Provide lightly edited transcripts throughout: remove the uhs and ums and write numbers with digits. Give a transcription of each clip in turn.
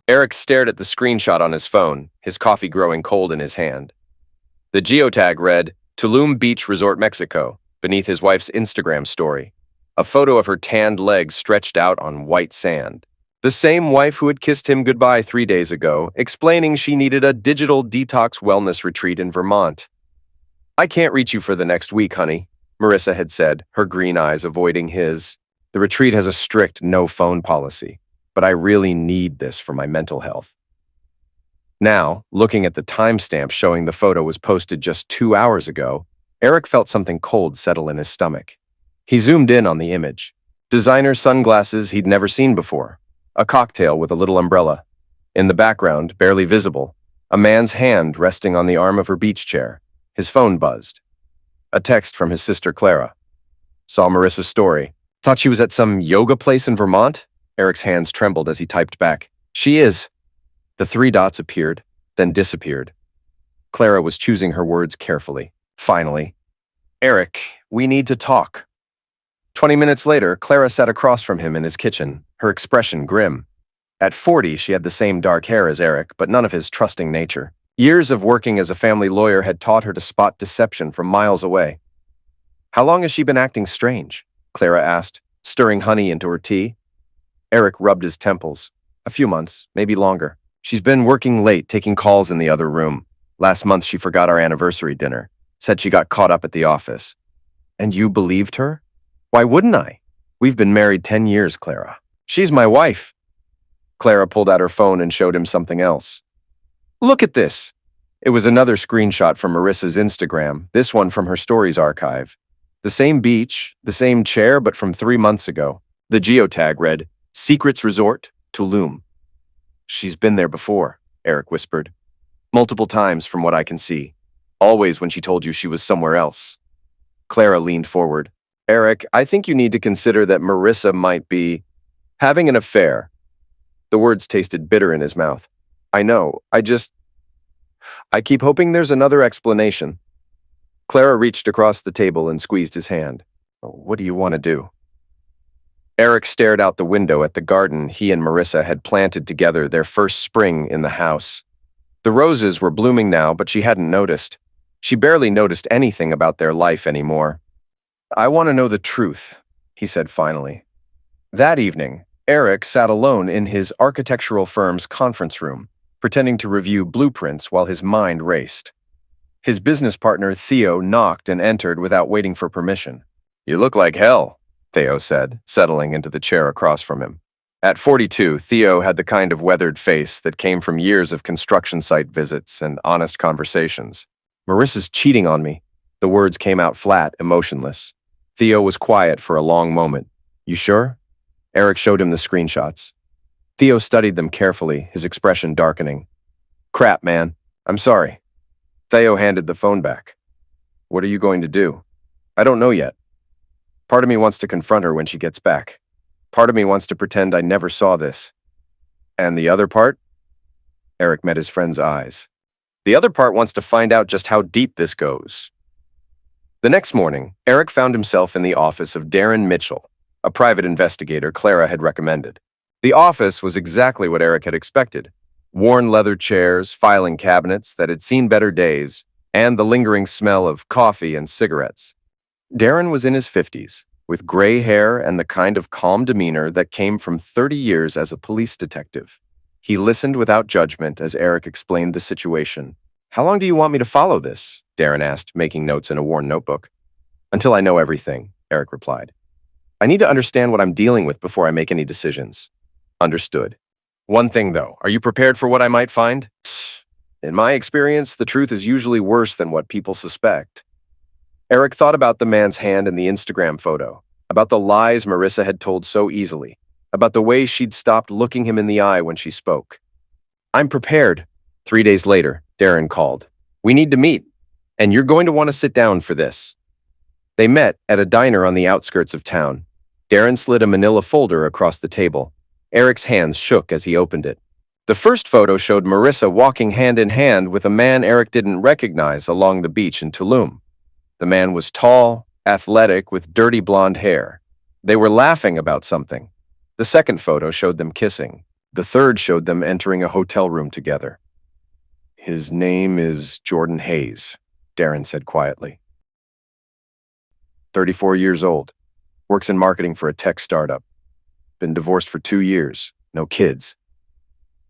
Eric stared at the screenshot on his phone, his coffee growing cold in his hand. The geotag read, Tulum Beach Resort, Mexico, beneath his wife's Instagram story. A photo of her tanned legs stretched out on white sand. The same wife who had kissed him goodbye 3 days ago, explaining she needed a digital detox wellness retreat in Vermont. I can't reach you for the next week, honey, Marissa had said, her green eyes avoiding his. The retreat has a strict no-phone policy, but I really need this for my mental health. Now, looking at the timestamp showing the photo was posted just 2 hours ago, Eric felt something cold settle in his stomach. He zoomed in on the image. Designer sunglasses he'd never seen before. A cocktail with a little umbrella. In the background, barely visible, a man's hand resting on the arm of her beach chair. His phone buzzed. A text from his sister Clara. Saw Marissa's story. Thought she was at some yoga place in Vermont? Eric's hands trembled as he typed back. She is. The 3 dots appeared, then disappeared. Clara was choosing her words carefully. Finally. Eric, we need to talk. 20 minutes later, Clara sat across from him in his kitchen, her expression grim. At 40, she had the same dark hair as Eric, but none of his trusting nature. Years of working as a family lawyer had taught her to spot deception from miles away. How long has she been acting strange? Clara asked, stirring honey into her tea. Eric rubbed his temples. A few months, maybe longer. She's been working late, taking calls in the other room. Last month, she forgot our anniversary dinner. Said she got caught up at the office. And you believed her? Why wouldn't I? We've been married 10 years, Clara. She's my wife. Clara pulled out her phone and showed him something else. Look at this. It was another screenshot from Marissa's Instagram, this one from her stories archive. The same beach, the same chair, but from 3 months ago. The geotag read, Secrets Resort, Tulum. She's been there before, Eric whispered. Multiple times from what I can see. Always when she told you she was somewhere else. Clara leaned forward. Eric, I think you need to consider that Marissa might be having an affair. The words tasted bitter in his mouth. I know, I keep hoping there's another explanation. Clara reached across the table and squeezed his hand. What do you want to do? Eric stared out the window at the garden he and Marissa had planted together their first spring in the house. The roses were blooming now, but she hadn't noticed. She barely noticed anything about their life anymore. I want to know the truth, he said finally. That evening, Eric sat alone in his architectural firm's conference room, pretending to review blueprints while his mind raced. His business partner, Theo, knocked and entered without waiting for permission. You look like hell, Theo said, settling into the chair across from him. At 42, Theo had the kind of weathered face that came from years of construction site visits and honest conversations. Marissa's cheating on me. The words came out flat, emotionless. Theo was quiet for a long moment. You sure? Eric showed him the screenshots. Theo studied them carefully, his expression darkening. Crap, man. I'm sorry. Theo handed the phone back. What are you going to do? I don't know yet. Part of me wants to confront her when she gets back. Part of me wants to pretend I never saw this. And the other part? Eric met his friend's eyes. The other part wants to find out just how deep this goes. The next morning, Eric found himself in the office of Darren Mitchell, a private investigator Clara had recommended. The office was exactly what Eric had expected. Worn leather chairs, filing cabinets that had seen better days, and the lingering smell of coffee and cigarettes. Darren was in his 50s, with gray hair and the kind of calm demeanor that came from 30 years as a police detective. He listened without judgment as Eric explained the situation. How long do you want me to follow this? Darren asked, making notes in a worn notebook. Until I know everything, Eric replied. I need to understand what I'm dealing with before I make any decisions. Understood. One thing, though, are you prepared for what I might find? In my experience, the truth is usually worse than what people suspect. Eric thought about the man's hand in the Instagram photo, about the lies Marissa had told so easily, about the way she'd stopped looking him in the eye when she spoke. I'm prepared. 3 days later, Darren called. We need to meet, and you're going to want to sit down for this. They met at a diner on the outskirts of town. Darren slid a manila folder across the table. Eric's hands shook as he opened it. The first photo showed Marissa walking hand in hand with a man Eric didn't recognize along the beach in Tulum. The man was tall, athletic, with dirty blonde hair. They were laughing about something. The second photo showed them kissing. The third showed them entering a hotel room together. "His name is Jordan Hayes," Darren said quietly. 34 years old. Works in marketing for a tech startup. Been divorced for 2 years. No kids.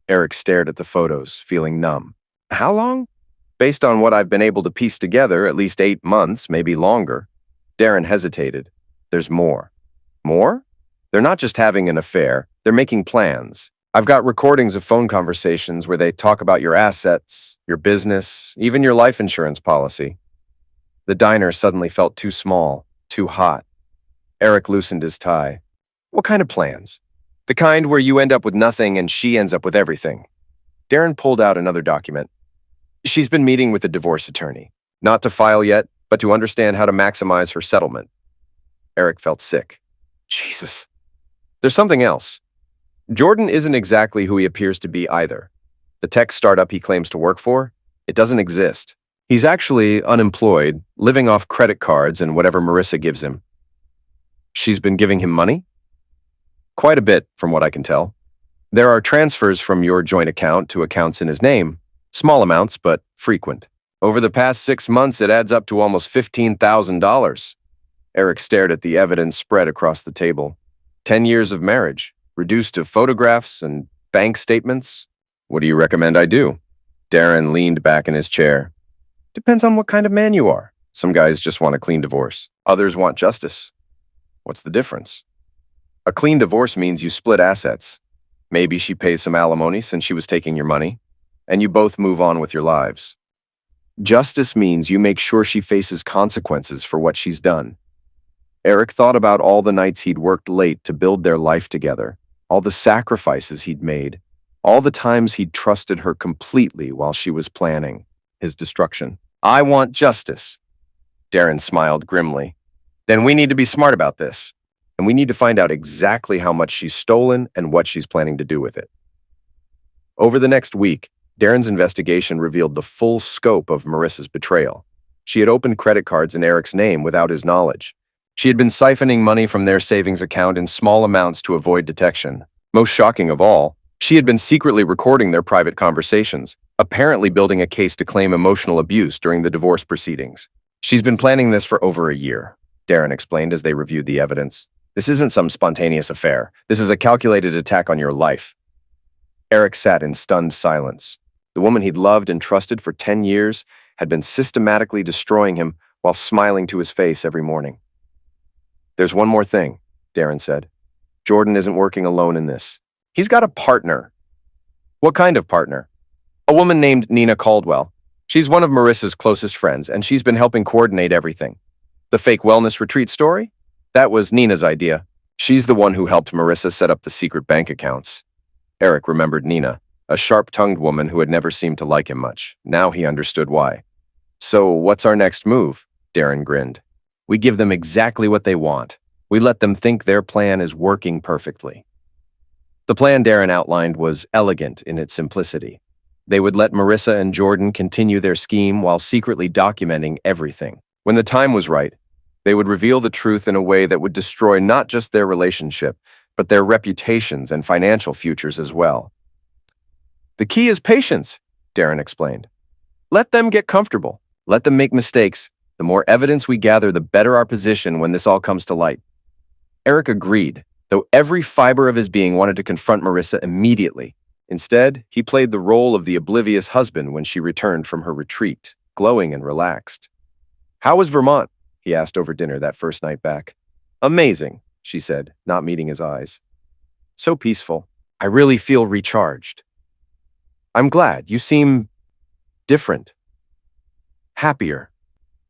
Eric stared at the photos, feeling numb. "How long?" "Based on what I've been able to piece together, at least 8 months, maybe longer." Darren hesitated. "There's more." "More?" "They're not just having an affair, they're making plans. I've got recordings of phone conversations where they talk about your assets, your business, even your life insurance policy." The diner suddenly felt too small, too hot. Eric loosened his tie. "What kind of plans?" "The kind where you end up with nothing and she ends up with everything." Darren pulled out another document. "She's been meeting with a divorce attorney. Not to file yet, but to understand how to maximize her settlement." Eric felt sick. Jesus. "There's something else. Jordan isn't exactly who he appears to be either. The tech startup he claims to work for, it doesn't exist. He's actually unemployed, living off credit cards and whatever Marissa gives him." "She's been giving him money?" "Quite a bit, from what I can tell. There are transfers from your joint account to accounts in his name. Small amounts, but frequent. Over the past 6 months, it adds up to almost $15,000. Eric stared at the evidence spread across the table. 10 years of marriage, reduced to photographs and bank statements. "What do you recommend I do?" Darren leaned back in his chair. "Depends on what kind of man you are. Some guys just want a clean divorce. Others want justice." "What's the difference?" "A clean divorce means you split assets. Maybe she pays some alimony since she was taking your money, and you both move on with your lives. Justice means you make sure she faces consequences for what she's done." Eric thought about all the nights he'd worked late to build their life together, all the sacrifices he'd made, all the times he'd trusted her completely while she was planning his destruction. "I want justice." Darren smiled grimly. "Then we need to be smart about this, and we need to find out exactly how much she's stolen and what she's planning to do with it." Over the next week, Darren's investigation revealed the full scope of Marissa's betrayal. She had opened credit cards in Eric's name without his knowledge. She had been siphoning money from their savings account in small amounts to avoid detection. Most shocking of all, she had been secretly recording their private conversations, apparently building a case to claim emotional abuse during the divorce proceedings. "She's been planning this for over a year," Darren explained as they reviewed the evidence. "This isn't some spontaneous affair. This is a calculated attack on your life." Eric sat in stunned silence. The woman he'd loved and trusted for 10 years had been systematically destroying him while smiling to his face every morning. "There's one more thing," Darren said. "Jordan isn't working alone in this. He's got a partner." "What kind of partner?" "A woman named Nina Caldwell. She's one of Marissa's closest friends, and she's been helping coordinate everything." "The fake wellness retreat story?" "That was Nina's idea. She's the one who helped Marissa set up the secret bank accounts." Eric remembered Nina, a sharp-tongued woman who had never seemed to like him much. Now he understood why. "So what's our next move?" Darren grinned. "We give them exactly what they want. We let them think their plan is working perfectly." The plan Darren outlined was elegant in its simplicity. They would let Marissa and Jordan continue their scheme while secretly documenting everything. When the time was right, they would reveal the truth in a way that would destroy not just their relationship, but their reputations and financial futures as well. "The key is patience," Darren explained. "Let them get comfortable. Let them make mistakes. The more evidence we gather, the better our position when this all comes to light." Eric agreed, though every fiber of his being wanted to confront Marissa immediately. Instead, he played the role of the oblivious husband when she returned from her retreat, glowing and relaxed. "How was Vermont?" he asked over dinner that first night back. "Amazing," she said, not meeting his eyes. "So peaceful. I really feel recharged." "I'm glad. You seem different. Happier."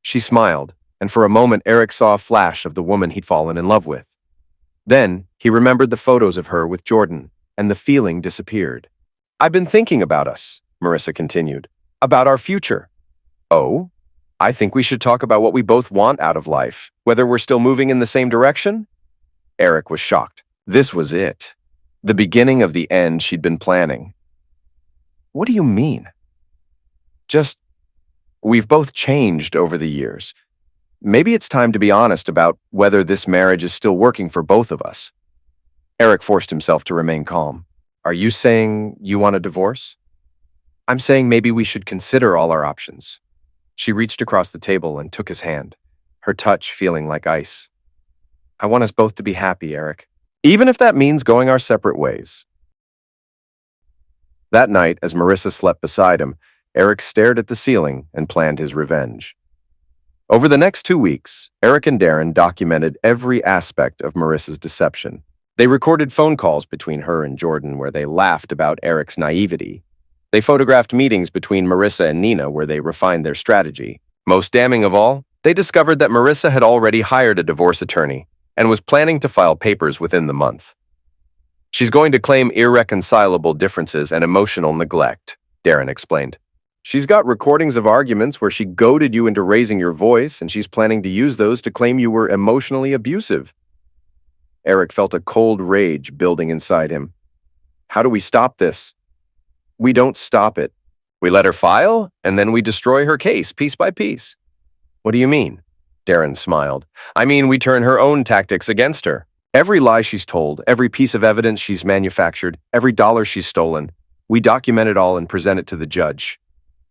She smiled, and for a moment Eric saw a flash of the woman he'd fallen in love with. Then, he remembered the photos of her with Jordan, and the feeling disappeared. "I've been thinking about us," Marissa continued, "about our future." "Oh? I think we should talk about what we both want out of life, whether we're still moving in the same direction?" Eric was shocked. This was it. The beginning of the end she'd been planning. "What do you mean?" "Just, we've both changed over the years. Maybe it's time to be honest about whether this marriage is still working for both of us." Eric forced himself to remain calm. Are you saying you want a divorce? I'm saying maybe we should consider all our options. She reached across the table and took his hand, her touch feeling like ice. I want us both to be happy, Eric, even if that means going our separate ways. That night, as Marissa slept beside him, Eric stared at the ceiling and planned his revenge. Over the next 2 weeks, Eric and Darren documented every aspect of Marissa's deception. They recorded phone calls between her and Jordan where they laughed about Eric's naivety. They photographed meetings between Marissa and Nina where they refined their strategy. Most damning of all, they discovered that Marissa had already hired a divorce attorney and was planning to file papers within the month. She's going to claim irreconcilable differences and emotional neglect, Darren explained. She's got recordings of arguments where she goaded you into raising your voice, and she's planning to use those to claim you were emotionally abusive. Eric felt a cold rage building inside him. How do we stop this? We don't stop it. We let her file, and then we destroy her case piece by piece. What do you mean? Darren smiled. I mean, we turn her own tactics against her. Every lie she's told, every piece of evidence she's manufactured, every dollar she's stolen, we document it all and present it to the judge.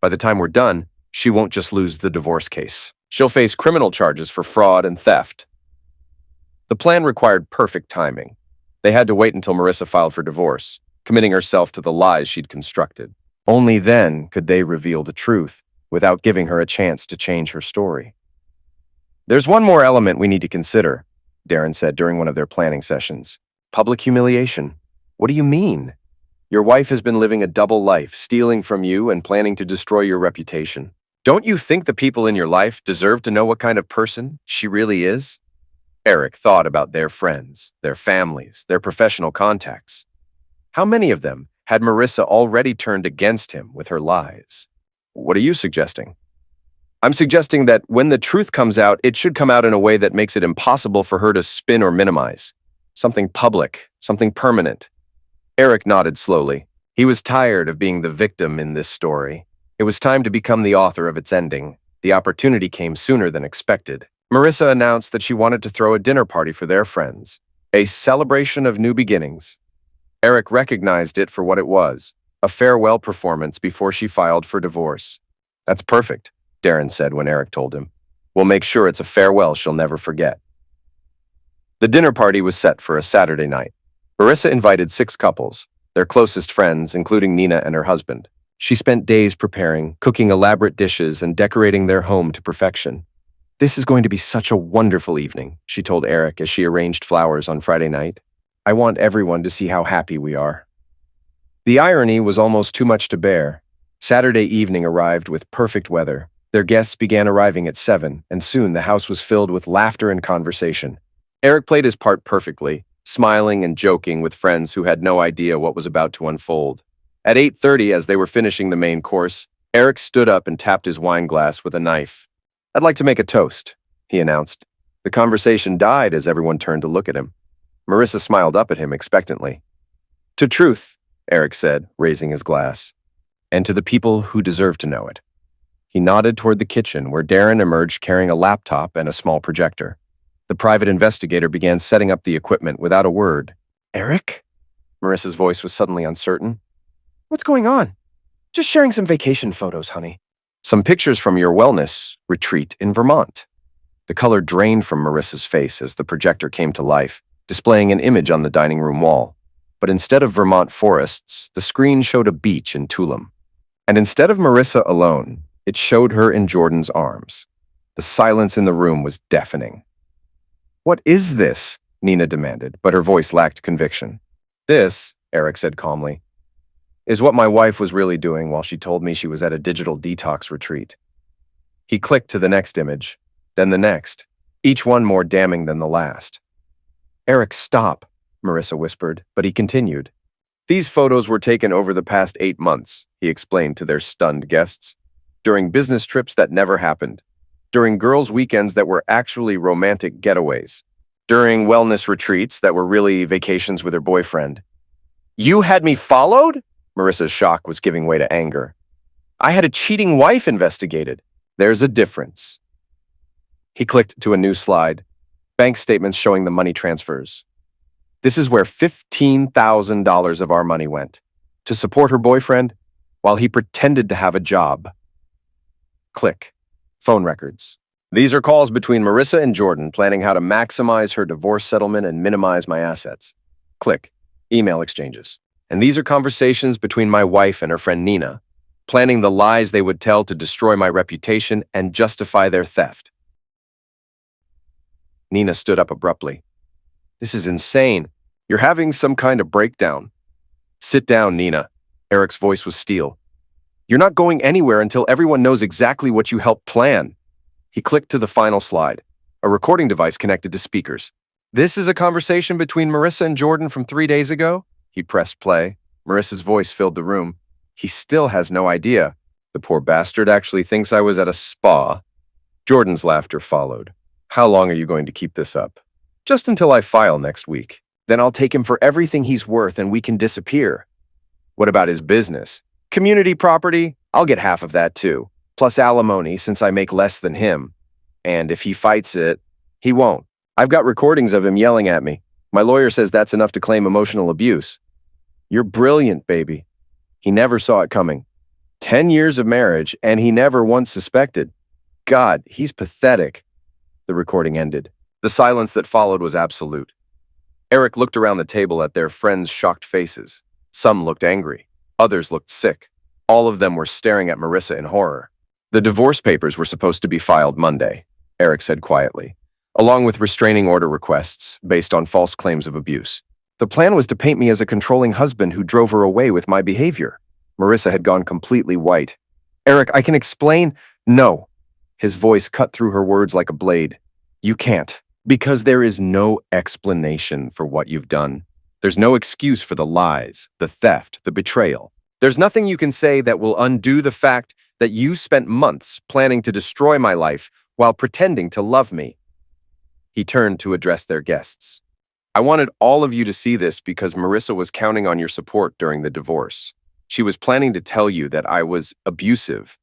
By the time we're done, she won't just lose the divorce case. She'll face criminal charges for fraud and theft. The plan required perfect timing. They had to wait until Marissa filed for divorce, committing herself to the lies she'd constructed. Only then could they reveal the truth, without giving her a chance to change her story. There's one more element we need to consider, Darren said during one of their planning sessions. Public humiliation. What do you mean? Your wife has been living a double life, stealing from you and planning to destroy your reputation. Don't you think the people in your life deserve to know what kind of person she really is? Eric thought about their friends, their families, their professional contacts. How many of them had Marissa already turned against him with her lies? What are you suggesting? I'm suggesting that when the truth comes out, it should come out in a way that makes it impossible for her to spin or minimize. Something public, something permanent. Eric nodded slowly. He was tired of being the victim in this story. It was time to become the author of its ending. The opportunity came sooner than expected. Marissa announced that she wanted to throw a dinner party for their friends, a celebration of new beginnings. Eric recognized it for what it was, a farewell performance before she filed for divorce. That's perfect, Darren said when Eric told him. We'll make sure it's a farewell she'll never forget. The dinner party was set for a Saturday night. Marissa invited 6 couples, their closest friends, including Nina and her husband. She spent days preparing, cooking elaborate dishes, and decorating their home to perfection. This is going to be such a wonderful evening, she told Eric as she arranged flowers on Friday night. I want everyone to see how happy we are. The irony was almost too much to bear. Saturday evening arrived with perfect weather. Their guests began arriving at 7, and soon the house was filled with laughter and conversation. Eric played his part perfectly, smiling and joking with friends who had no idea what was about to unfold. At 8:30, as they were finishing the main course, Eric stood up and tapped his wine glass with a knife. I'd like to make a toast, he announced. The conversation died as everyone turned to look at him. Marissa smiled up at him expectantly. To truth, Eric said, raising his glass, and to the people who deserve to know it. He nodded toward the kitchen, where Darren emerged carrying a laptop and a small projector. The private investigator began setting up the equipment without a word. Eric? Marissa's voice was suddenly uncertain. What's going on? Just sharing some vacation photos, honey. Some pictures from your wellness retreat in Vermont. The color drained from Marissa's face as the projector came to life, displaying an image on the dining room wall. But instead of Vermont forests, the screen showed a beach in Tulum. And instead of Marissa alone, it showed her in Jordan's arms. The silence in the room was deafening. What is this? Nina demanded, but her voice lacked conviction. This, Eric said calmly, is what my wife was really doing while she told me she was at a digital detox retreat. He clicked to the next image, then the next, each one more damning than the last. Eric, stop, Marissa whispered, but he continued. These photos were taken over the past 8 months, he explained to their stunned guests. During business trips that never happened. During girls' weekends that were actually romantic getaways. During wellness retreats that were really vacations with her boyfriend. You had me followed? Marissa's shock was giving way to anger. I had a cheating wife investigated. There's a difference. He clicked to a new slide. Bank statements showing the money transfers. This is where $15,000 of our money went. To support her boyfriend while he pretended to have a job. Click. Phone records. These are calls between Marissa and Jordan planning how to maximize her divorce settlement and minimize my assets. Click. Email exchanges. And these are conversations between my wife and her friend Nina, planning the lies they would tell to destroy my reputation and justify their theft. Nina stood up abruptly. This is insane. You're having some kind of breakdown. Sit down, Nina. Eric's voice was steel. You're not going anywhere until everyone knows exactly what you helped plan. He clicked to the final slide, a recording device connected to speakers. This is a conversation between Marissa and Jordan from 3 days ago? He pressed play. Marissa's voice filled the room. He still has no idea. The poor bastard actually thinks I was at a spa. Jordan's laughter followed. How long are you going to keep this up? Just until I file next week. Then I'll take him for everything he's worth and we can disappear. What about his business? Community property? I'll get half of that too. Plus alimony since I make less than him. And if he fights it, he won't. I've got recordings of him yelling at me. My lawyer says that's enough to claim emotional abuse. You're brilliant, baby. He never saw it coming. 10 years of marriage, and he never once suspected. God, he's pathetic. The recording ended. The silence that followed was absolute. Eric looked around the table at their friends' shocked faces. Some looked angry. Others looked sick. All of them were staring at Marissa in horror. The divorce papers were supposed to be filed Monday, Eric said quietly, along with restraining order requests based on false claims of abuse. The plan was to paint me as a controlling husband who drove her away with my behavior. Marissa had gone completely white. Eric, I can explain. No. His voice cut through her words like a blade. You can't. Because there is no explanation for what you've done. There's no excuse for the lies, the theft, the betrayal. There's nothing you can say that will undo the fact that you spent months planning to destroy my life while pretending to love me. He turned to address their guests. I wanted all of you to see this because Marissa was counting on your support during the divorce. She was planning to tell you that I was abusive,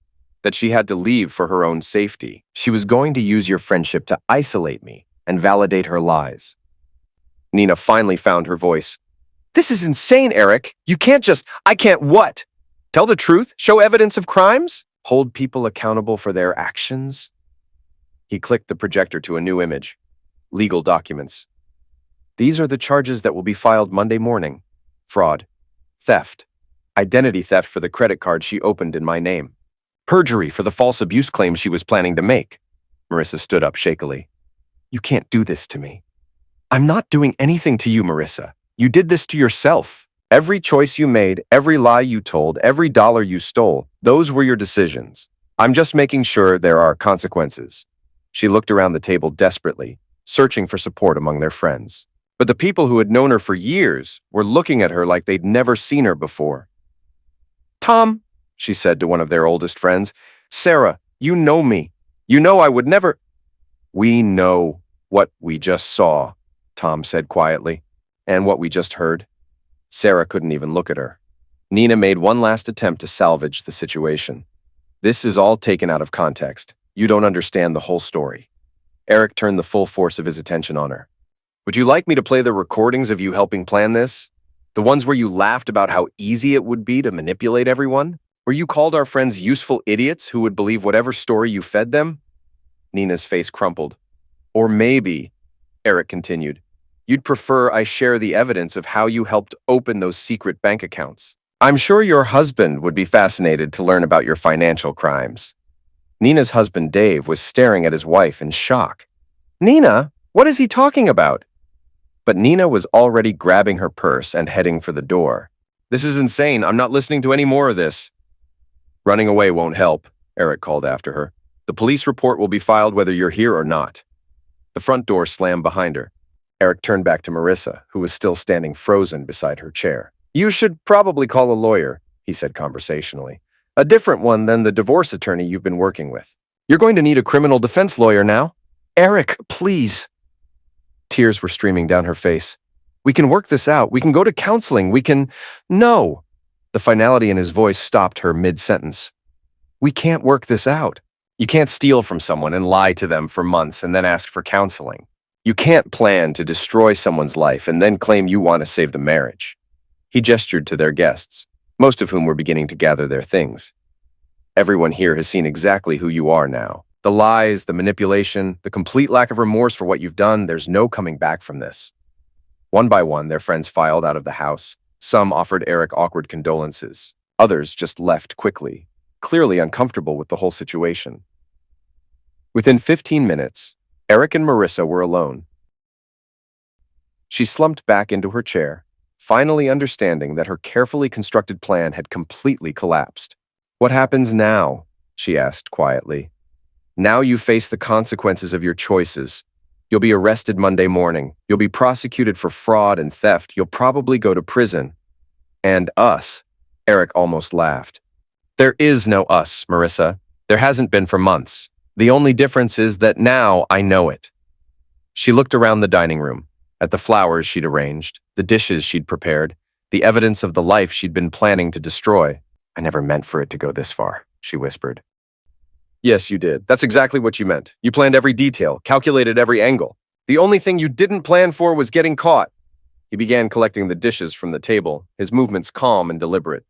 that she had to leave for her own safety. She was going to use your friendship to isolate me and validate her lies. Nina finally found her voice. This is insane, Eric. You can't just, I can't what? Tell the truth? Show evidence of crimes? Hold people accountable for their actions? He clicked the projector to a new image. Legal documents. These are the charges that will be filed Monday morning. Fraud, theft, identity theft for the credit card she opened in my name, perjury for the false abuse claims she was planning to make. Marissa stood up shakily. You can't do this to me. I'm not doing anything to you, Marissa. You did this to yourself. Every choice you made, every lie you told, every dollar you stole, those were your decisions. I'm just making sure there are consequences. She looked around the table desperately, searching for support among their friends. But the people who had known her for years were looking at her like they'd never seen her before. Tom, she said to one of their oldest friends, Sarah, you know me. You know I would never. We know what we just saw, Tom said quietly, and what we just heard. Sarah couldn't even look at her. Nina made one last attempt to salvage the situation. This is all taken out of context. You don't understand the whole story. Eric turned the full force of his attention on her. Would you like me to play the recordings of you helping plan this? The ones where you laughed about how easy it would be to manipulate everyone? Where you called our friends useful idiots who would believe whatever story you fed them? Nina's face crumpled. Or maybe, Eric continued, you'd prefer I share the evidence of how you helped open those secret bank accounts. I'm sure your husband would be fascinated to learn about your financial crimes. Nina's husband, Dave, was staring at his wife in shock. Nina, what is he talking about? But Nina was already grabbing her purse and heading for the door. This is insane. I'm not listening to any more of this. Running away won't help, Eric called after her. The police report will be filed whether you're here or not. The front door slammed behind her. Eric turned back to Marissa, who was still standing frozen beside her chair. You should probably call a lawyer, he said conversationally. A different one than the divorce attorney you've been working with. You're going to need a criminal defense lawyer now. Eric, please. Tears were streaming down her face. We can work this out. We can go to counseling. We can... No. The finality in his voice stopped her mid-sentence. We can't work this out. You can't steal from someone and lie to them for months and then ask for counseling. You can't plan to destroy someone's life and then claim you want to save the marriage. He gestured to their guests, most of whom were beginning to gather their things. Everyone here has seen exactly who you are now. The lies, the manipulation, the complete lack of remorse for what you've done, there's no coming back from this. One by one, their friends filed out of the house. Some offered Eric awkward condolences. Others just left quickly, clearly uncomfortable with the whole situation. Within 15 minutes, Eric and Marissa were alone. She slumped back into her chair, finally understanding that her carefully constructed plan had completely collapsed. "What happens now?" she asked quietly. "Now you face the consequences of your choices. You'll be arrested Monday morning. You'll be prosecuted for fraud and theft. You'll probably go to prison. And us." Eric almost laughed. "There is no us, Marissa. There hasn't been for months. The only difference is that now I know it." She looked around the dining room, at the flowers she'd arranged, the dishes she'd prepared, the evidence of the life she'd been planning to destroy. "I never meant for it to go this far," she whispered. "Yes, you did. That's exactly what you meant. You planned every detail, calculated every angle. The only thing you didn't plan for was getting caught." He began collecting the dishes from the table, his movements calm and deliberate.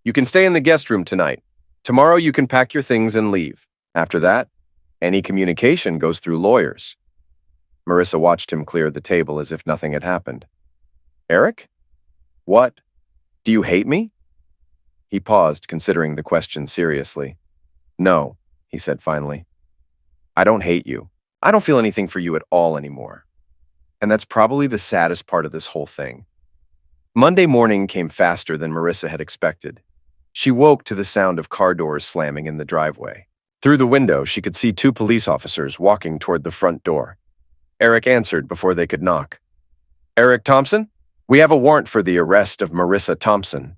"You can stay in the guest room tonight. Tomorrow you can pack your things and leave. After that, any communication goes through lawyers." Marissa watched him clear the table as if nothing had happened. "Eric? What? Do you hate me?" He paused, considering the question seriously. "No," he said finally. "I don't hate you. I don't feel anything for you at all anymore. And that's probably the saddest part of this whole thing." Monday morning came faster than Marissa had expected. She woke to the sound of car doors slamming in the driveway. Through the window, she could see 2 police officers walking toward the front door. Eric answered before they could knock. "Eric Thompson? We have a warrant for the arrest of Marissa Thompson.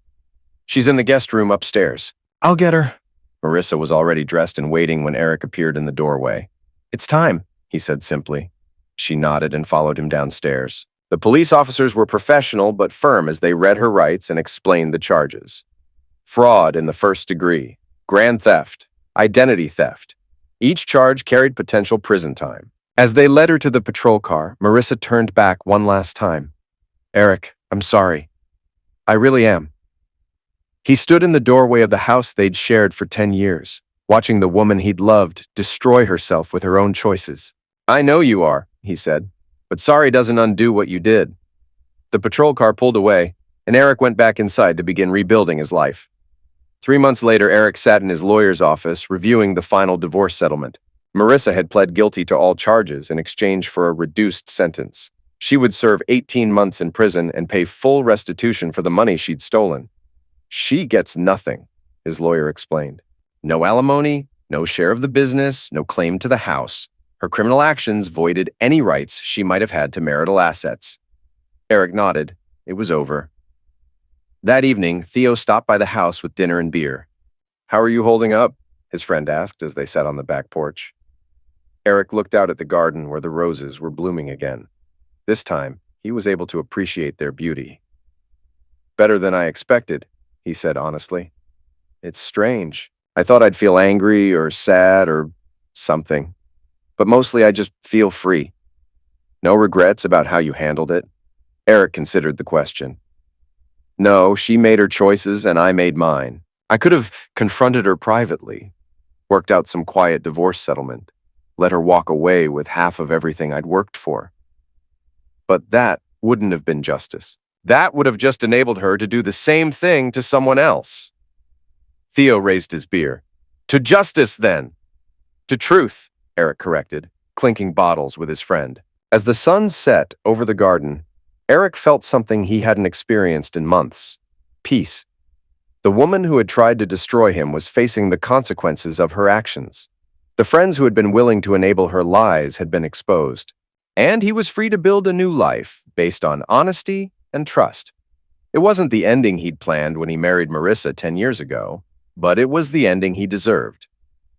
She's in the guest room upstairs." "I'll get her." Marissa was already dressed and waiting when Eric appeared in the doorway. "It's time," he said simply. She nodded and followed him downstairs. The police officers were professional but firm as they read her rights and explained the charges. Fraud in the first degree, grand theft, identity theft. Each charge carried potential prison time. As they led her to the patrol car, Marissa turned back one last time. "Eric, I'm sorry. I really am." He stood in the doorway of the house they'd shared for 10 years, watching the woman he'd loved destroy herself with her own choices. "I know you are," he said, "but sorry doesn't undo what you did." The patrol car pulled away, and Eric went back inside to begin rebuilding his life. 3 months later, Eric sat in his lawyer's office, reviewing the final divorce settlement. Marissa had pled guilty to all charges in exchange for a reduced sentence. She would serve 18 months in prison and pay full restitution for the money she'd stolen. "She gets nothing," his lawyer explained. "No alimony, no share of the business, no claim to the house. Her criminal actions voided any rights she might have had to marital assets." Eric nodded. It was over. That evening, Theo stopped by the house with dinner and beer. "How are you holding up?" his friend asked as they sat on the back porch. Eric looked out at the garden where the roses were blooming again. This time, he was able to appreciate their beauty. "Better than I expected," he said honestly. "It's strange. I thought I'd feel angry or sad or something. But mostly I just feel free. No regrets about how you handled it?" Eric considered the question. "No, she made her choices and I made mine. I could have confronted her privately, worked out some quiet divorce settlement, let her walk away with half of everything I'd worked for. But that wouldn't have been justice. That would have just enabled her to do the same thing to someone else." Theo raised his beer. "To justice, then." "To truth," Eric corrected, clinking bottles with his friend. As the sun set over the garden, Eric felt something he hadn't experienced in months. Peace. The woman who had tried to destroy him was facing the consequences of her actions. The friends who had been willing to enable her lies had been exposed. And he was free to build a new life based on honesty and trust. It wasn't the ending he'd planned when he married Marissa 10 years ago, but it was the ending he deserved.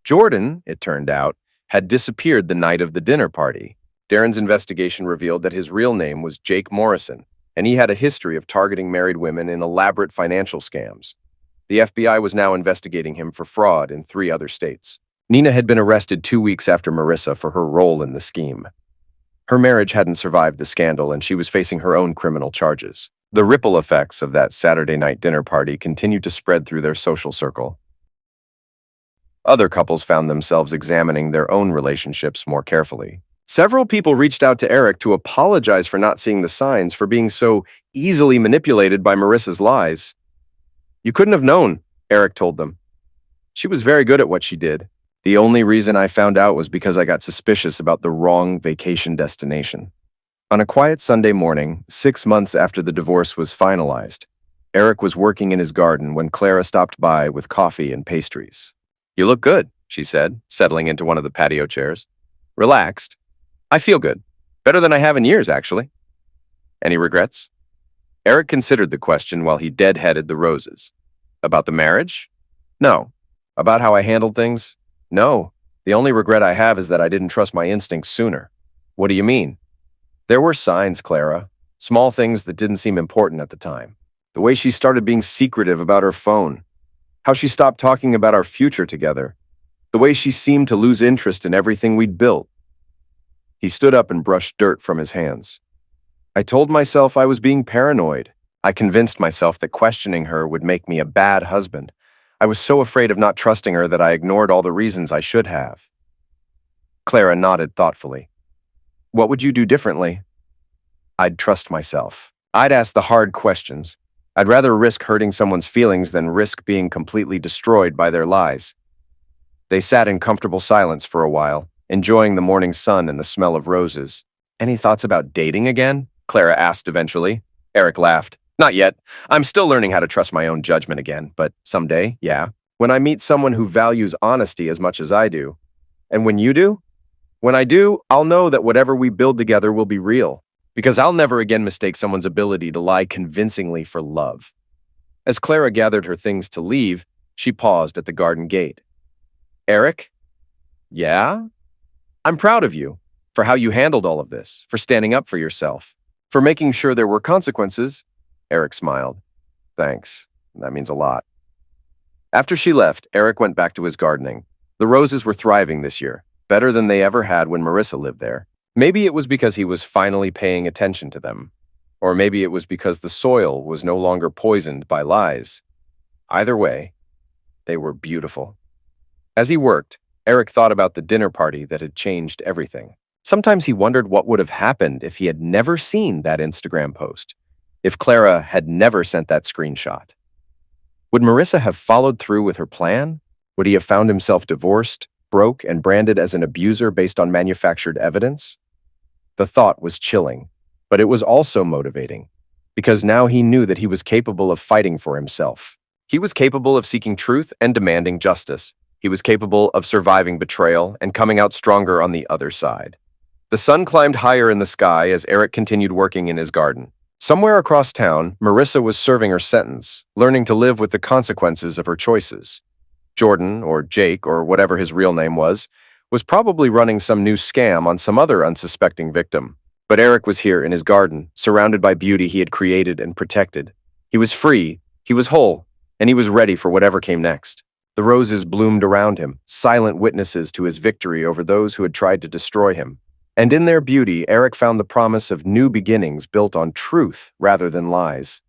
Jordan, it turned out, had disappeared the night of the dinner party. Darren's investigation revealed that his real name was Jake Morrison, and he had a history of targeting married women in elaborate financial scams. The FBI was now investigating him for fraud in 3 other states. Nina had been arrested 2 weeks after Marissa for her role in the scheme. Her marriage hadn't survived the scandal, and she was facing her own criminal charges. The ripple effects of that Saturday night dinner party continued to spread through their social circle. Other couples found themselves examining their own relationships more carefully. Several people reached out to Eric to apologize for not seeing the signs, for being so easily manipulated by Marissa's lies. "You couldn't have known," Eric told them. "She was very good at what she did. The only reason I found out was because I got suspicious about the wrong vacation destination." On a quiet Sunday morning, 6 months after the divorce was finalized, Eric was working in his garden when Clara stopped by with coffee and pastries. "You look good," she said, settling into one of the patio chairs. "Relaxed? I feel good. Better than I have in years, actually." "Any regrets?" Eric considered the question while he deadheaded the roses. "About the marriage? No. About how I handled things? No. The only regret I have is that I didn't trust my instincts sooner." "What do you mean?" "There were signs, Clara. Small things that didn't seem important at the time. The way she started being secretive about her phone. How she stopped talking about our future together. The way she seemed to lose interest in everything we'd built." He stood up and brushed dirt from his hands. "I told myself I was being paranoid. I convinced myself that questioning her would make me a bad husband. I was so afraid of not trusting her that I ignored all the reasons I should have." Clara nodded thoughtfully. "What would you do differently?" "I'd trust myself. I'd ask the hard questions. I'd rather risk hurting someone's feelings than risk being completely destroyed by their lies." They sat in comfortable silence for a while, enjoying the morning sun and the smell of roses. "Any thoughts about dating again?" Clara asked eventually. Eric laughed. "Not yet. I'm still learning how to trust my own judgment again, but someday, yeah. When I meet someone who values honesty as much as I do." "And when you do?" "When I do, I'll know that whatever we build together will be real, because I'll never again mistake someone's ability to lie convincingly for love." As Clara gathered her things to leave, she paused at the garden gate. "Eric?" "Yeah?" "I'm proud of you, for how you handled all of this, for standing up for yourself, for making sure there were consequences." Eric smiled. "Thanks. That means a lot." After she left, Eric went back to his gardening. The roses were thriving this year, better than they ever had when Marissa lived there. Maybe it was because he was finally paying attention to them, or maybe it was because the soil was no longer poisoned by lies. Either way, they were beautiful. As he worked, Eric thought about the dinner party that had changed everything. Sometimes he wondered what would have happened if he had never seen that Instagram post, if Clara had never sent that screenshot. Would Marissa have followed through with her plan? Would he have found himself divorced, broke, and branded as an abuser based on manufactured evidence? The thought was chilling, but it was also motivating, because now he knew that he was capable of fighting for himself. He was capable of seeking truth and demanding justice. He was capable of surviving betrayal and coming out stronger on the other side. The sun climbed higher in the sky as Eric continued working in his garden. Somewhere across town, Marissa was serving her sentence, learning to live with the consequences of her choices. Jordan, or Jake, or whatever his real name was probably running some new scam on some other unsuspecting victim. But Eric was here in his garden, surrounded by beauty he had created and protected. He was free, he was whole, and he was ready for whatever came next. The roses bloomed around him, silent witnesses to his victory over those who had tried to destroy him. And in their beauty, Eric found the promise of new beginnings built on truth rather than lies.